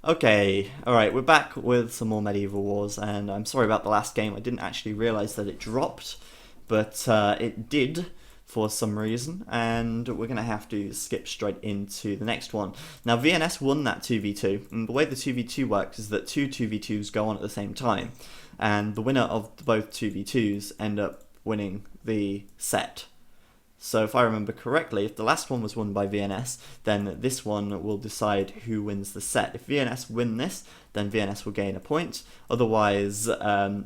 Okay, alright, we're back with some more Medieval Wars, and I'm sorry about the last game. I didn't actually realise that it dropped, but it did for some reason, and we're going to have to skip straight into the next one. Now, VNS won that 2v2, and the way the 2v2 works is that two 2v2s go on at the same time, and the winner of both 2v2s end up winning the set. So if I remember correctly, if the last one was won by VNS, then this one will decide who wins the set. If VNS win this, then VNS will gain a point. Otherwise, there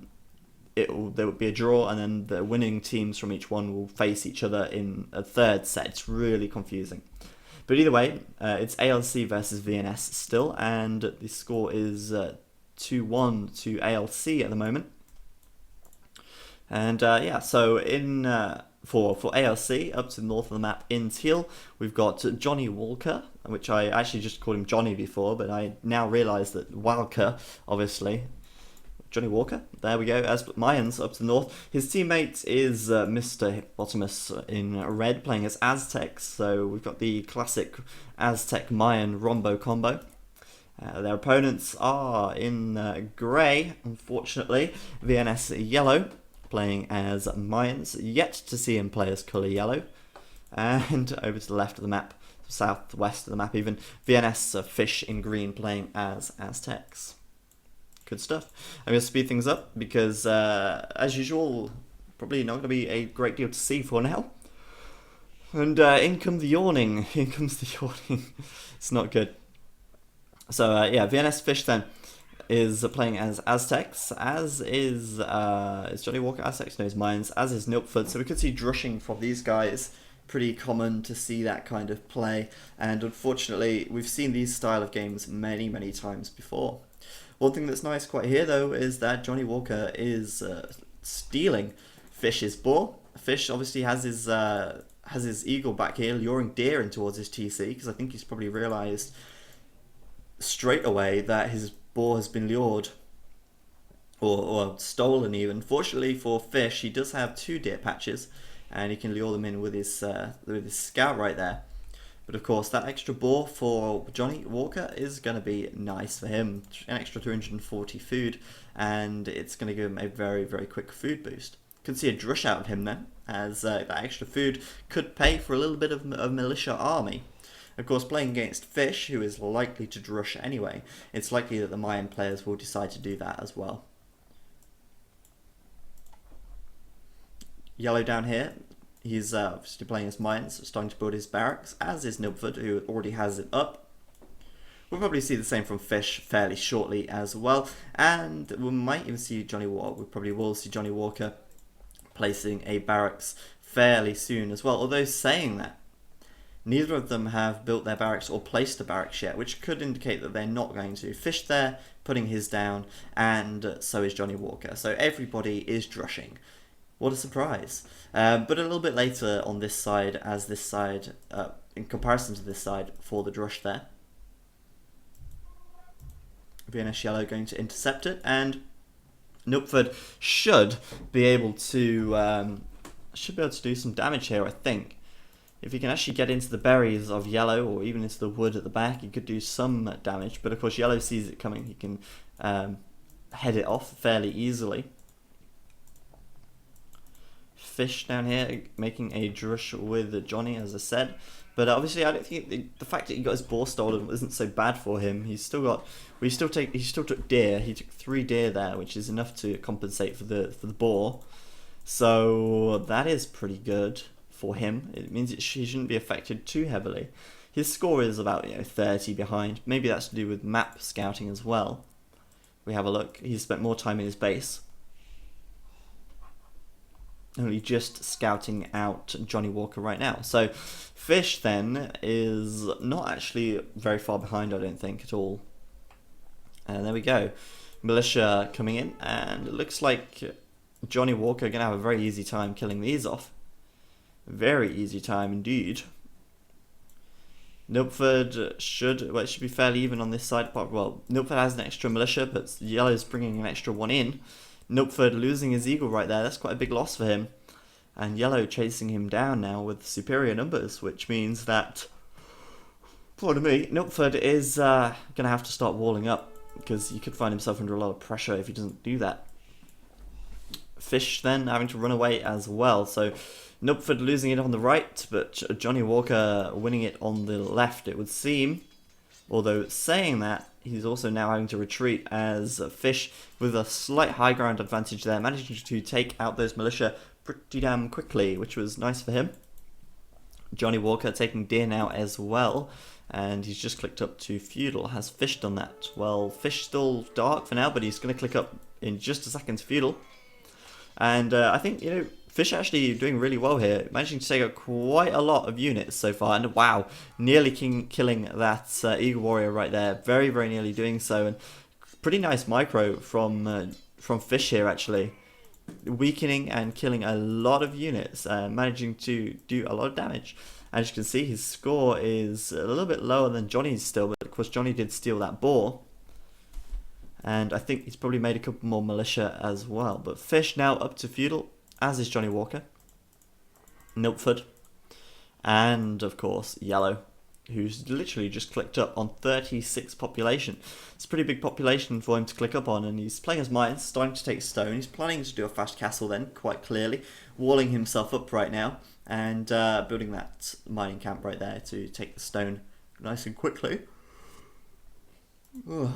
would be a draw, and then the winning teams from each one will face each other in a third set. It's really confusing. But either way, it's aLc versus VNS still, and the score is 2-1 to aLc at the moment. And yeah, so in... For aLc, up to the north of the map in teal, we've got Johnny Walker, which I actually just called him Johnny before, but I now realise that Walker, obviously, Johnny Walker, there we go, as Mayans up to the north. His teammate is Mr. Hippopotamus in red, playing as Aztecs, so we've got the classic Aztec-Mayan Rombo combo. Their opponents are in grey, unfortunately, VNS yellow, playing as Mayans, yet to see him play as colour yellow. And over to the left of the map, southwest of the map even, VNS fish in green playing as Aztecs. Good stuff. I'm going to speed things up because, as usual, probably not going to be a great deal to see for now. And in comes the yawning. In comes the yawning. It's not good. So yeah, VNS fish then is playing as Aztecs, as is Johnny Walker Aztecs? No, he's Mayans, as is Nilpford. So we could see drushing from these guys. Pretty common to see that kind of play, and unfortunately we've seen these style of games many times before. One thing that's nice quite here though is that Johnny Walker is stealing Fish's boar. Fish obviously has his eagle back here luring deer in towards his TC, because I think he's probably realised straight away that his boar has been lured or stolen even. Fortunately for Fish, he does have two deer patches and he can lure them in with his scout right there. But of course that extra boar for Johnny Walker is going to be nice for him, an extra 240 food, and it's going to give him a very quick food boost. Can see a drush out of him then, as that extra food could pay for a little bit of a militia army. Of course, playing against Fish, who is likely to drush anyway, it's likely that the Mayan players will decide to do that as well. Yellow down here, he's obviously playing as Mayans, starting to build his barracks, as is Nilpford, who already has it up. We'll probably see the same from Fish fairly shortly as well, and we might even see Johnny Walker. We probably will see Johnny Walker placing a barracks fairly soon as well, although saying that, neither of them have built their barracks or placed a barracks yet, which could indicate that they're not going to. Fish there, putting his down, and so is Johnny Walker. So everybody is drushing. What a surprise. But a little bit later on this side, as this side, in comparison to this side, for the drush there. VNS yellow going to intercept it, and Nilpford should be able to do some damage here, I think. If he can actually get into the berries of yellow, or even into the wood at the back, he could do some damage. But of course, yellow sees it coming. He can head it off fairly easily. Fish down here making a drush with Johnny, as I said. But obviously, I don't think the fact that he got his boar stolen isn't so bad for him. He still took deer. He took 3 deer there, which is enough to compensate for the boar. So that is pretty good for him. It means he shouldn't be affected too heavily. His score is about 30 behind. Maybe that's to do with map scouting as well. We have a look. He's spent more time in his base, only just scouting out Johnny Walker right now. So Fish then is not actually very far behind, I don't think, at all. And there we go. Militia coming in, and it looks like Johnny Walker going to have a very easy time killing these off. Very easy time indeed. Nilpford should be fairly even on this side. Well, Nilpford has an extra militia, but Yellow's bringing an extra one in. Nilpford losing his eagle right there. That's quite a big loss for him. And Yellow chasing him down now with superior numbers, which means that Pardon me, Nupford is going to have to start walling up, because he could find himself under a lot of pressure if he doesn't do that. Fish then having to run away as well, so Nupford losing it on the right, but Johnny Walker winning it on the left, it would seem. Although saying that, he's also now having to retreat as Fish, with a slight high ground advantage there, managing to take out those militia pretty damn quickly, which was nice for him. Johnny Walker taking deer now as well, and he's just clicked up to Feudal. Has Fish done that? Well, Fish still dark for now, but he's going to click up in just a second to Feudal. And I think, you know, Fish actually doing really well here, managing to take out quite a lot of units so far, and wow, nearly killing that Eagle Warrior right there, very, very nearly doing so, and pretty nice micro from Fish here actually, weakening and killing a lot of units, managing to do a lot of damage. As you can see, his score is a little bit lower than Johnny's still, but of course Johnny did steal that boar. And I think he's probably made a couple more militia as well. But Fish now up to Feudal, as is Johnny Walker, Nupford, and of course Yellow, who's literally just clicked up on 36 population. It's a pretty big population for him to click up on, and he's playing his mines, starting to take stone. He's planning to do a fast castle then, quite clearly, walling himself up right now, and building that mining camp right there to take the stone nice and quickly.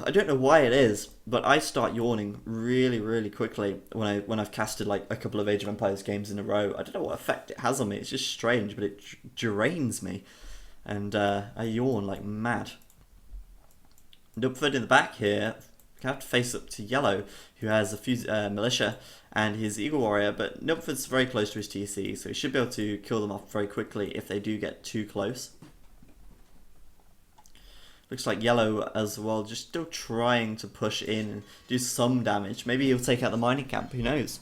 I don't know why it is, but I start yawning really, really quickly when I've casted like a couple of Age of Empires games in a row. I don't know what effect it has on me. It's just strange, but it drains me, and I yawn like mad. Nupford in the back here, I have to face up to Yellow, who has a few militia and his Eagle Warrior, but Nupford's very close to his TC, so he should be able to kill them off very quickly if they do get too close. Looks like Yellow as well, just still trying to push in and do some damage. Maybe he'll take out the mining camp, who knows.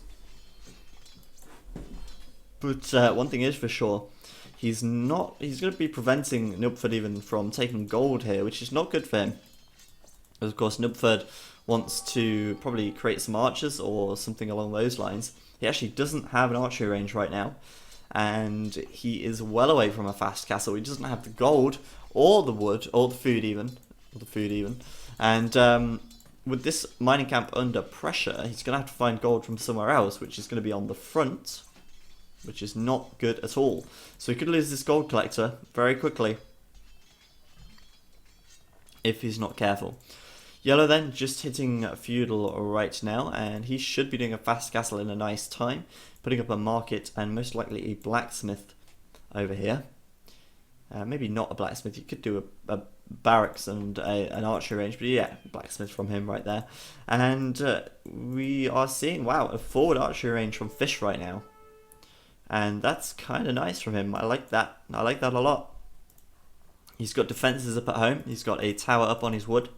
But one thing is for sure, he's going to be preventing Nupford even from taking gold here, which is not good for him. Of course, Nupford wants to probably create some archers or something along those lines. He actually doesn't have an archery range right now, and he is well away from a fast castle. He doesn't have the gold or the wood, or the food even, and with this mining camp under pressure, he's going to have to find gold from somewhere else, which is going to be on the front, which is not good at all. So he could lose this gold collector very quickly if he's not careful. Yellow then just hitting Feudal right now, and he should be doing a fast castle in a nice time, putting up a market and most likely a blacksmith over here. Maybe not a blacksmith, you could do a barracks and an archery range, but yeah, blacksmith from him right there. And we are seeing, wow, a forward archery range from Fish right now. And that's kind of nice from him. I like that. I like that a lot. He's got defences up at home. He's got a tower up on his wood.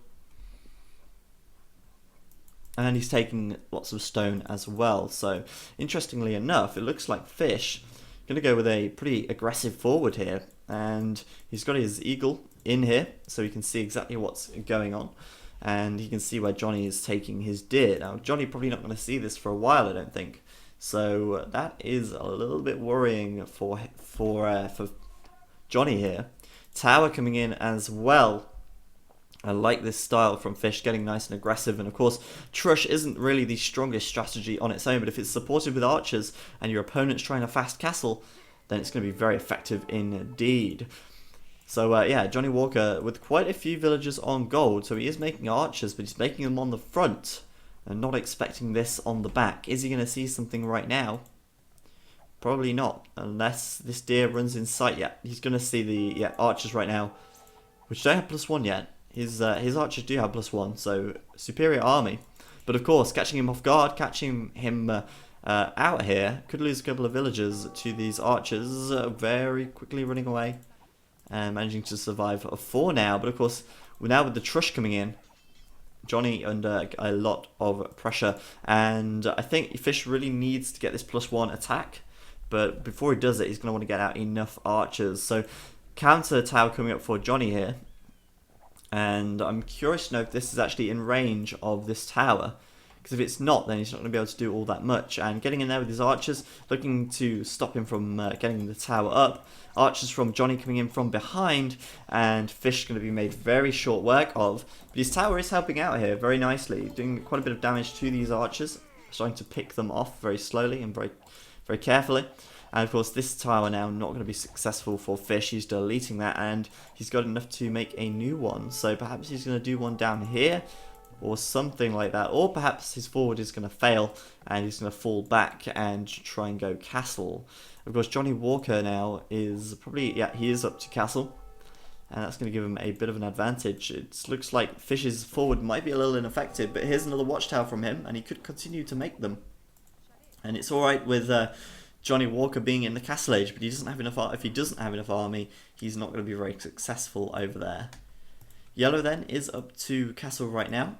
And he's taking lots of stone as well. So, interestingly enough, it looks like Fish going to go with a pretty aggressive forward here. And he's got his eagle in here, so he can see exactly what's going on. And he can see where Johnny is taking his deer. Now, Johnny probably not going to see this for a while, I don't think. So that is a little bit worrying for Johnny here. Tower coming in as well. I like this style from Fish, getting nice and aggressive. And of course, Trush isn't really the strongest strategy on its own, but if it's supported with archers and your opponent's trying a fast castle, then it's going to be very effective indeed. So yeah, Johnny Walker with quite a few villagers on gold, so he is making archers, but he's making them on the front and not expecting this on the back. Is he going to see something right now? Probably not, unless this deer runs in sight yet. He's going to see the archers right now, which don't have +1 yet. His archers do have +1, so superior army. But of course, catching him off guard, catching him out here, could lose a couple of villagers to these archers, very quickly running away and managing to survive for now. But of course, now with the Trush coming in, Johnny under a lot of pressure, and I think Fish really needs to get this +1 attack, but before he does it, he's going to want to get out enough archers. So counter tower coming up for Johnny here, and I'm curious to know if this is actually in range of this tower, because if it's not, then he's not going to be able to do all that much. And getting in there with his archers, looking to stop him from getting the tower up. Archers from Johnny coming in from behind, and Fish going to be made very short work of. But his tower is helping out here very nicely, doing quite a bit of damage to these archers, starting to pick them off very slowly and very carefully. And of course this tower now not going to be successful for Fish. He's deleting that, and he's got enough to make a new one. So perhaps he's going to do one down here, or something like that. Or perhaps his forward is going to fail, and he's going to fall back and try and go castle. Of course Johnny Walker now is probably, yeah, he is up to castle. And that's going to give him a bit of an advantage. It looks like Fish's forward might be a little ineffective, but here's another watchtower from him, and he could continue to make them. And it's alright with Johnny Walker being in the castle age, but he doesn't have enough. If he doesn't have enough army, he's not going to be very successful over there. Yellow then is up to castle right now,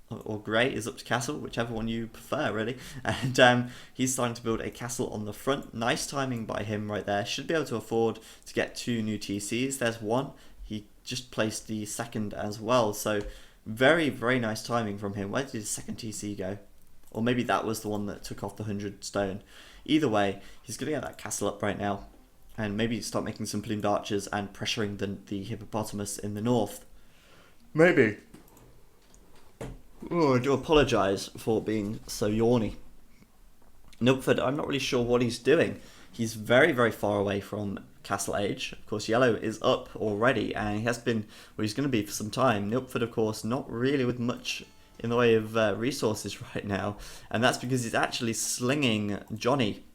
or grey is up to castle, whichever one you prefer really. And he's starting to build a castle on the front. Nice timing by him right there. Should be able to afford to get 2 new TCs. There's one. He just placed the second as well. So very, very nice timing from him. Where did his second TC go? Or maybe that was the one that took off the 100 stone. Either way, he's going to get that castle up right now. And maybe start making some plumed archers and pressuring the hippopotamus in the north. Maybe. Oh, I do apologise for being so yawny. Nilford, I'm not really sure what he's doing. He's very, very far away from Castle Age. Of course, Yellow is up already, and he has been, well, he's going to be for some time. Nilford, of course, not really with much in the way of resources right now, and that's because he's actually slinging Johnny.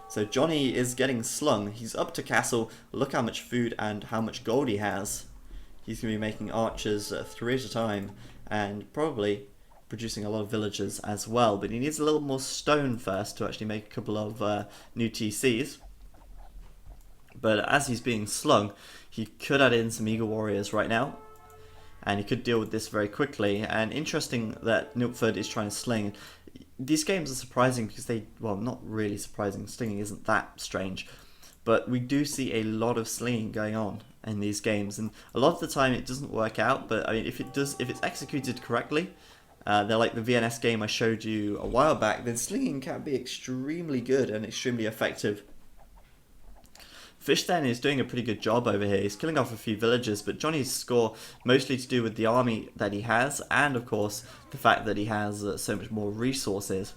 So Johnny is getting slung. He's up to castle. Look how much food and how much gold he has. He's going to be making archers 3 at a time, and probably producing a lot of villagers as well. But he needs a little more stone first to actually make a couple of new TCs. But as he's being slung, he could add in some Eagle Warriors right now, and he could deal with this very quickly. And interesting that Nilford is trying to sling. These games are surprising because they, well, not really surprising. Slinging isn't that strange, but we do see a lot of slinging going on in these games, and a lot of the time it doesn't work out. But I mean, if it's executed correctly, they're like the VNS game I showed you a while back, then slinging can be extremely good and extremely effective. Fish then is doing a pretty good job over here. He's killing off a few villagers, but Johnny's score mostly to do with the army that he has, and of course the fact that he has so much more resources.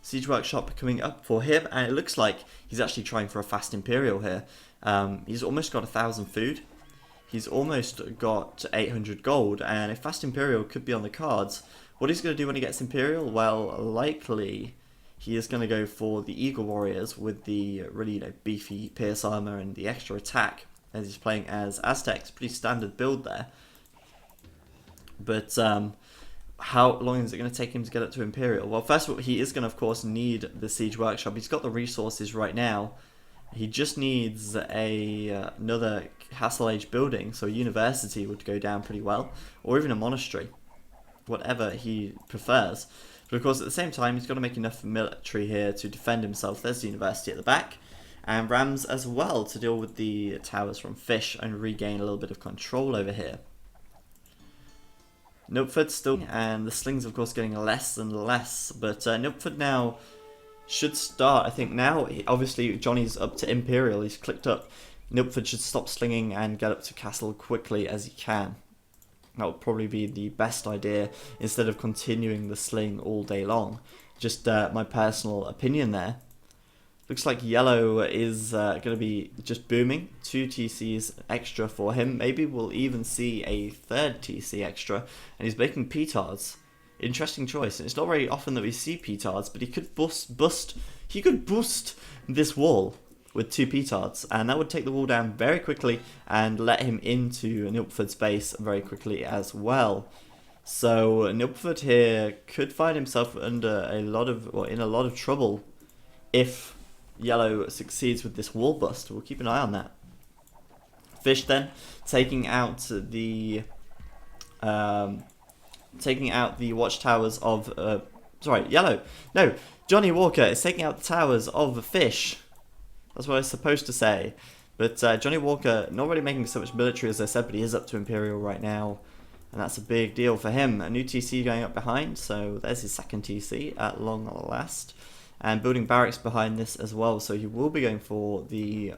Siege Workshop coming up for him, and it looks like he's actually trying for a fast Imperial here. He's almost got 1,000 food. He's almost got 800 gold, and a fast Imperial could be on the cards. What he's going to do when he gets Imperial? Well, likely he is going to go for the Eagle Warriors with the really beefy Pierce Armor and the extra attack, as he's playing as Aztecs. Pretty standard build there. But how long is it going to take him to get up to Imperial? Well, first of all, he is going to, of course, need the Siege Workshop. He's got the resources right now. He just needs another Castle Age building, so a university would go down pretty well, or even a monastery, whatever he prefers. But of course, at the same time, he's got to make enough military here to defend himself. There's the university at the back, and Rams as well to deal with the towers from Fish and regain a little bit of control over here. Nilford still, and the slings of course getting less and less, but Nilford now should start. I think now, obviously Johnny's up to Imperial, he's clicked up. Nilford should stop slinging and get up to castle quickly as he can. That would probably be the best idea, instead of continuing the sling all day long. Just my personal opinion there. Looks like Yellow is going to be just booming. 2 TCs extra for him. Maybe we'll even see a 3rd TC extra. And he's making petards. Interesting choice. And it's not very often that we see petards, but he could boost this wall with 2 petards, and that would take the wall down very quickly and let him into Nilford's base very quickly as well. So Nilford here could find himself under in a lot of trouble if Yellow succeeds with this wall bust. We'll keep an eye on that. Fish then taking out the watchtowers of Yellow. No, Johnny Walker is taking out the towers of Fish. That's what I was supposed to say. But Johnny Walker, not really making so much military as I said, but he is up to Imperial right now. And that's a big deal for him. A new TC going up behind, so there's his second TC at long last. And building barracks behind this as well, so he will be going for the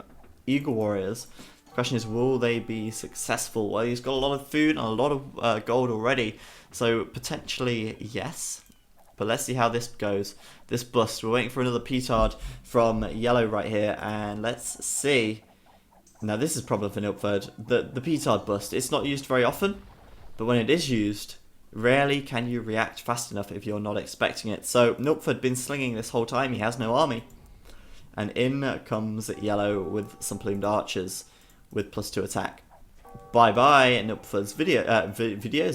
Eagle Warriors. The question is, will they be successful? Well, he's got a lot of food and a lot of gold already, so potentially yes. But let's see how this goes. This bust, we're waiting for another petard from yellow right here, and let's see. Now this is a problem for Nilpford. The petard bust, it's not used very often, but when it is used, rarely can you react fast enough if you're not expecting it. So Nilpford been slinging this whole time, he has no army. And in comes yellow with some plumed archers with +2 attack. Bye bye Nilpford's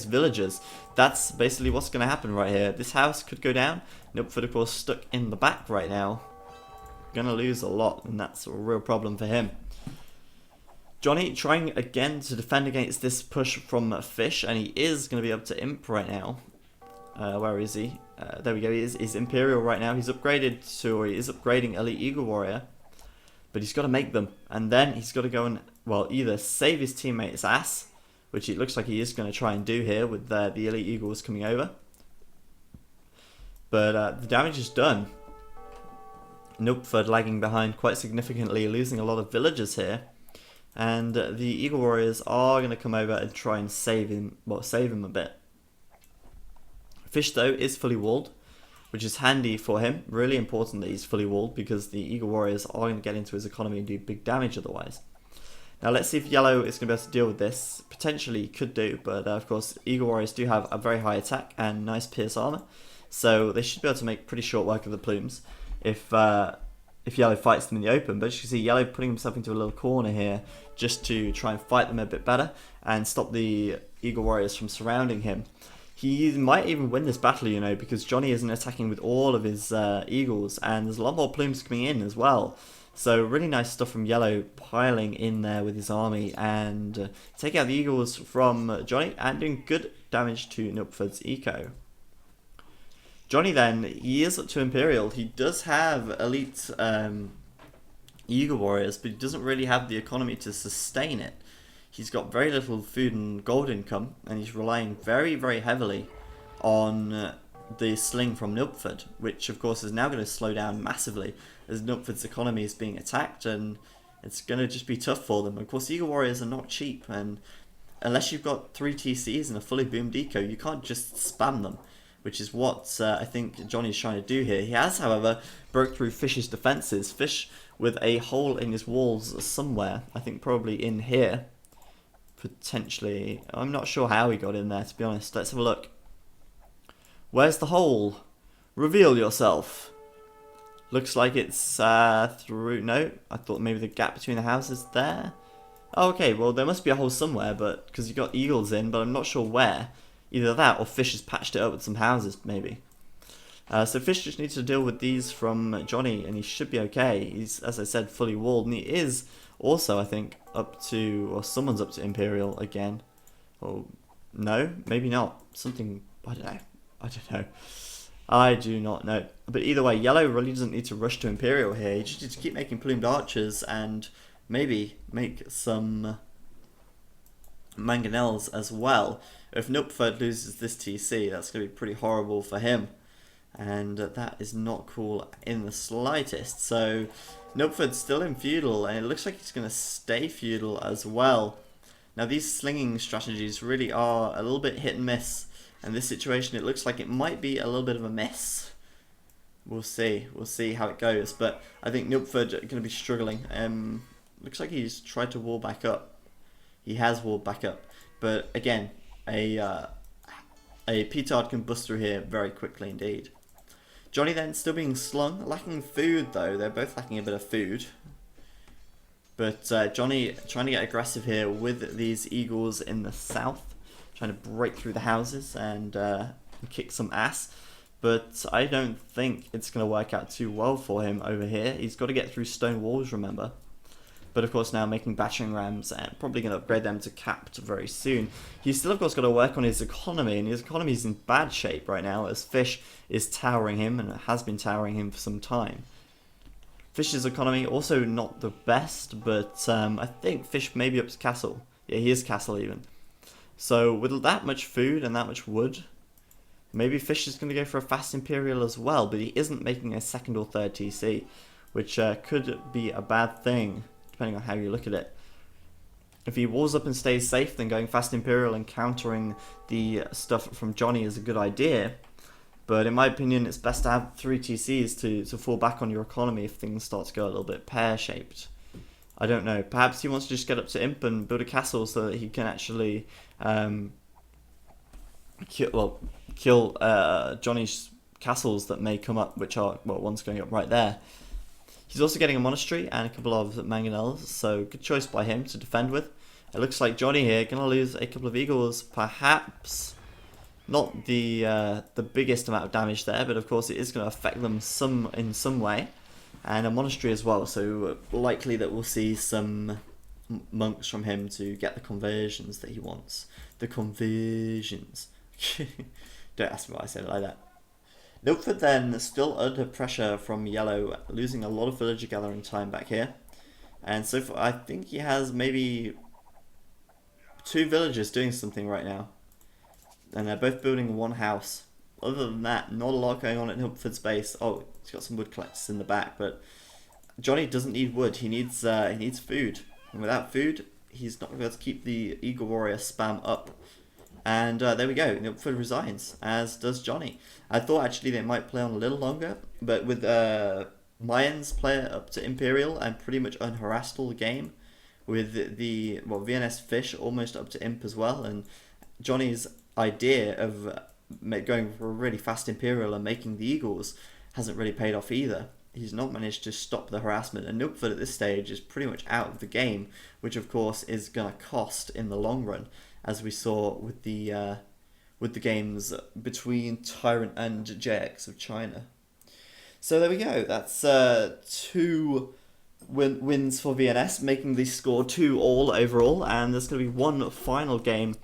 villagers. That's basically what's going to happen right here. This house could go down. Nilpford of course stuck in the back right now. Gonna lose a lot, and that's a real problem for him. Johnny trying again to defend against this push from Fish, and he is going to be up to Imp right now. Where is he? There we go, he's Imperial right now. He's upgraded to, or he is upgrading Elite Eagle Warrior. But he's got to make them, and then he's got to go and, well, either save his teammate's ass, which it looks like he is going to try and do here with the Elite Eagles coming over. But the damage is done. Nilpford lagging behind quite significantly, losing a lot of villagers here. And the Eagle Warriors are going to come over and try and save him, well, save him a bit. Fish, though, is fully walled, which is handy for him. Really important that he's fully walled, because the Eagle Warriors are going to get into his economy and do big damage otherwise. Now, let's see if Yellow is going to be able to deal with this. Potentially could do, but of course, Eagle Warriors do have a very high attack and nice pierce armor. So they should be able to make pretty short work of the plumes if Yellow fights them in the open. But as you can see, Yellow putting himself into a little corner here just to try and fight them a bit better and stop the Eagle Warriors from surrounding him. He might even win this battle, you know, because Johnny isn't attacking with all of his Eagles, and there's a lot more plumes coming in as well. So really nice stuff from Yellow, piling in there with his army and taking out the Eagles from Johnny and doing good damage to Nilpford's eco. Johnny then, he is up to Imperial. He does have elite Eagle Warriors, but he doesn't really have the economy to sustain it. He's got very little food and gold income, and he's relying very, very heavily on the sling from Nilpford, which of course is now going to slow down massively as Nilpford's economy is being attacked, and it's going to just be tough for them. Of course, Eagle Warriors are not cheap, and unless you've got 3 TCs and a fully boomed eco, you can't just spam them, which is what I think Johnny's trying to do here. He has, however, broke through Fish's defences. Fish with a hole in his walls somewhere, I think probably in here. Potentially, I'm not sure how he got in there, to be honest. Let's have a look. Where's the hole? Reveal yourself. Looks like it's through. No, I thought maybe the gap between the houses there. Oh, okay, well there must be a hole somewhere, but because you got eagles in, but I'm not sure where. Either that or Fish has patched it up with some houses, maybe. So Fish just needs to deal with these from Johnny, and he should be okay. He's, as I said, fully walled, and he is also, I think, up to, or someone's up to Imperial again. Oh, no, maybe not. Something, I don't know. I do not know. But either way, Yellow really doesn't need to rush to Imperial here. He just needs to keep making plumed archers and maybe make some mangonels as well. If Nilpford loses this TC, that's going to be pretty horrible for him. And that is not cool in the slightest. So Nilpford's still in Feudal, and it looks like he's going to stay Feudal as well. Now these slinging strategies really are a little bit hit and miss. And this situation, it looks like it might be a little bit of a mess. We'll see. We'll see how it goes. But I think Nilpford are going to be struggling. Looks like he's tried to wall back up. He has walled back up. But again, a petard can bust through here very quickly indeed. Johnny then still being slung. Lacking food though. They're both lacking a bit of food. But Johnny trying to get aggressive here with these eagles in the south. Trying to break through the houses and kick some ass. But I don't think it's going to work out too well for him over here. He's got to get through stone walls, remember. But of course now making battering rams and probably going to upgrade them to capped very soon. He's still of course got to work on his economy, and his economy is in bad shape right now as Fish is towering him and has been towering him for some time. Fish's economy also not the best, but I think Fish may be up to castle. Yeah, he is castle even. So with that much food and that much wood, maybe Fish is going to go for a fast Imperial as well, but he isn't making a second or third TC, which could be a bad thing, depending on how you look at it. If he walls up and stays safe, then going fast Imperial and countering the stuff from Johnny is a good idea. But in my opinion, it's best to have 3 TCs to fall back on your economy if things start to go a little bit pear-shaped. I don't know. Perhaps he wants to just get up to Imp and build a castle so that he can actually kill Johnny's castles that may come up, which are, well, one's going up right there. He's also getting a monastery and a couple of mangonels, so good choice by him to defend with. It looks like Johnny here going to lose a couple of eagles, perhaps. Not the biggest amount of damage there, but of course it is going to affect them in some way. And a monastery as well, so likely that we'll see some monks from him to get the conversions that he wants. The conversions. Don't ask me why I said it like that. Milford then still under pressure from yellow, losing a lot of villager gathering time back here. And so far, I think he has maybe 2 villagers doing something right now. And they're both building one house. Other than that, not a lot going on at Milford's base. Oh, he's got some wood collectors in the back, but Johnny doesn't need wood. He needs food. And without food, he's not going to be able to keep the Eagle Warrior spam up. And there we go, Milford resigns, as does Johnny. I thought actually they might play on a little longer, but with Mayans player up to Imperial and pretty much unharassed all the game, with the VNS Fish almost up to Imp as well, and Johnny's idea of going for a really fast Imperial and making the Eagles hasn't really paid off either. He's not managed to stop the harassment, and Milford at this stage is pretty much out of the game, which of course is going to cost in the long run, as we saw with the games between Tyrant and JX of China. So there we go. That's 2 wins for VNS, making the score 2-all overall, and there's going to be one final game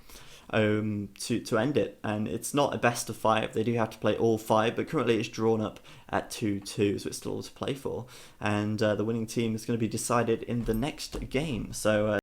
to end it, and it's not a best of 5. They do have to play all 5, but currently it's drawn up at 2-2, so it's still all to play for, and the winning team is going to be decided in the next game. So